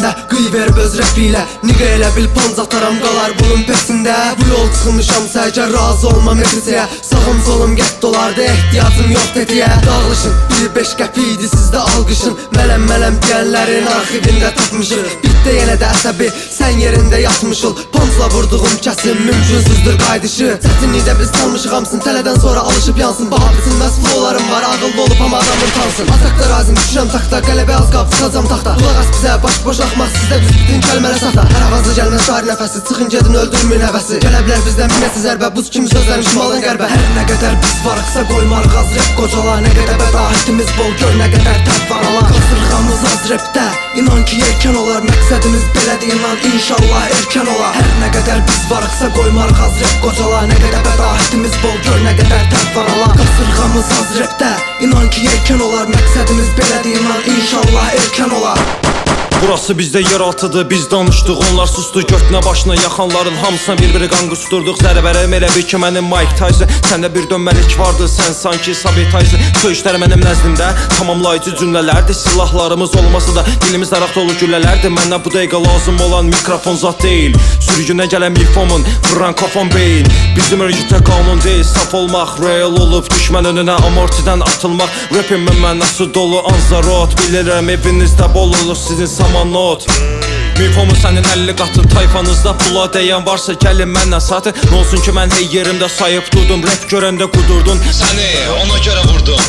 səsində qıy verib öz rəpilə. Niqə elə bil panc ataram qalar bunun pesində. Bu yol çıxmışam sərgər razı olmam etisiyə. Sağım solum get dolardı ehtiyacım yox tetiyə. Dağılışın 1-5 qəpiydi sizdə alqışın. Mələm deyənlərin arxivində tapmışıq. Bitdə yenə də əsəbi sən yerində yatmışıl. Pancla vurduğum kəsim mümkünsüzdür qaydışı. Çətinlikdə biz salmışıq hamsın tələdən sonra alışıb yansın. Baha biçilməz flowlarım var ağıllı olub amma adamın tansın. Azaqda razım düşürəm taxta qələbə az qab çıxacam taxta. Qulaq as bizə boş axmaq sizdə biz bütün kəlmələ saxta. Hər avazı gəlməz şair nəfəsi çıxın gedin öldürməyin həvəsi. Gələ bilər bizdən minəsi zərbə buz kimi sözlərim şimalın qərbə. Hər nə qədər biz varıqsa qoymarıq az rep qocala. Nə qədər bədahətimiz bol gör nə qədər təb var ala. Qasırğamız az repdə inan ki yelkən olar. Məqsədimiz belədir inan inşallah erkən olar. Hər nə qədər biz varıqsa qoymarıq az rep qocala. Nə qədər bədahətimiz bol gör nə qədər təb var ala. Qasırğamız az repdə inan ki yelkən olar. Məqsədimiz belədir inan inşallah erkən olar. Burası bizdə yeraltıdır, biz danışdıq, onlar sustu. Götünə başına yaxanların hamısına bir-biri qan qusturduk. Zərbərim elə bil ki mənim Mike Tyson. Səndə bir dönməlik vardı, sən sanki Sabit Tyson. Söyüşlər mənim nəzdimdə tamamlayıcı cümlələrdir. Silahlarımız olmasa da dilimiz daraq dolu güllələrdir. Məndən bu dəqiqə lazım olan mikrofon zat deyil. Sürgünə gələn milfomun frankofon beyin. Bizim örgütə qanun deyil, saf olmaq real olub düşmən önünə amortidən atılmaq. Rapin mənası dolu anzarot. Bilirəm evinizdə bol olur sizin samanot. Mifomu sənin 50 qatın tayfanızda. Pula deyən varsa gəlin mənlə satın. Nə olsun ki mən hey yerimdə sayıb durdum. Rap görəndə qudurdun. Səni ona görə vurdum.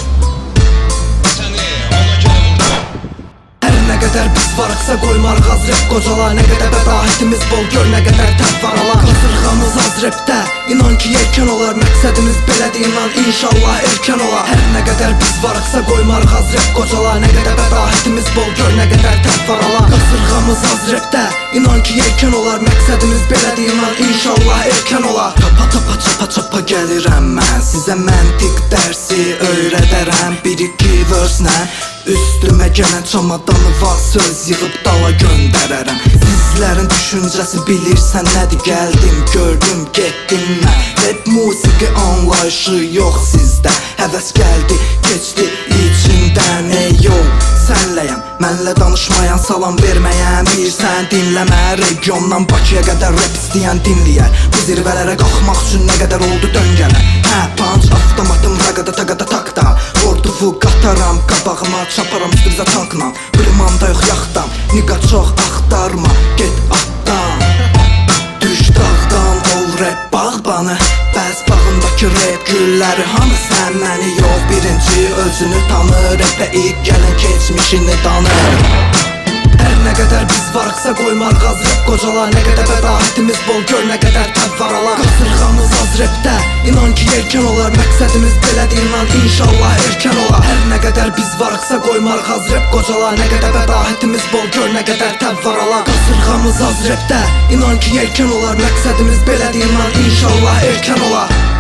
Nə qədər biz varıqsa qoymarıq az rep qocala. Nə qədər bədahətimiz bol gör nə qədər təb var ala. Qasırğamız az repdə inan ki yelkən olar. Məqsədimiz belədir inan inşallah erkən olar. Hər nə qədər biz varıqsa qoymarıq az rep qocala. Nə qədər bədahətimiz bol gör nə qədər təb var ala. Qasırğamız az repdə inan ki yelkən olar. Məqsədimiz belədir inan inşallah erkən olar. Tapa çapa gəlirəm mən sizə məntiq dərsi öyrədərəm. 1-2 verslə üstümə gələn çamadanı var söz yığıb dala göndərərəm. Sizlərin düşüncəsi bilirsən nədir gəldim gördüm getdim mən. Rap musiqi anlayışı yox sizdə. Həvəs gəldi keçdi içindən ey yo sənləyəm. Mənlə danışmayan salam verməyən bir sən dinləmə. Regiondan Bakıya qədər rap istəyən dinləyər. Bu zirvələrə qalxmaq üçün nə qədər oldu döngənə. Hə punch avtomatım raqada taqada takda. Orduvu qataram qabağıma çaparam üstünüzə tankla. Blimanda yox yaxtam niqa çox axtarma get atdan. Düş dağdan ol rap bağbanı. Bəz bağındakı rap gülləri hanı sən məni yox birinci özünü tanır. Rapə ilk gələn keçmişini danır. Hər nə qədər biz varıqsa qoymarıq az rep qocala. Nə qədər bədahətimiz bol gör nə qədər təb var ala. Qasırğamız az repdə inan ki yelkən olar. Məqsədimiz belədir inan inşallah erkən olar. Hər nə qədər biz varıqsa qoymarıq az rep qocala. Nə qədər bədahətimiz bol gör nə qədər təb var ala. Qasırğamız az repdə inan ki yelkən olar. Məqsədimiz belədir inan inşallah erkən olar.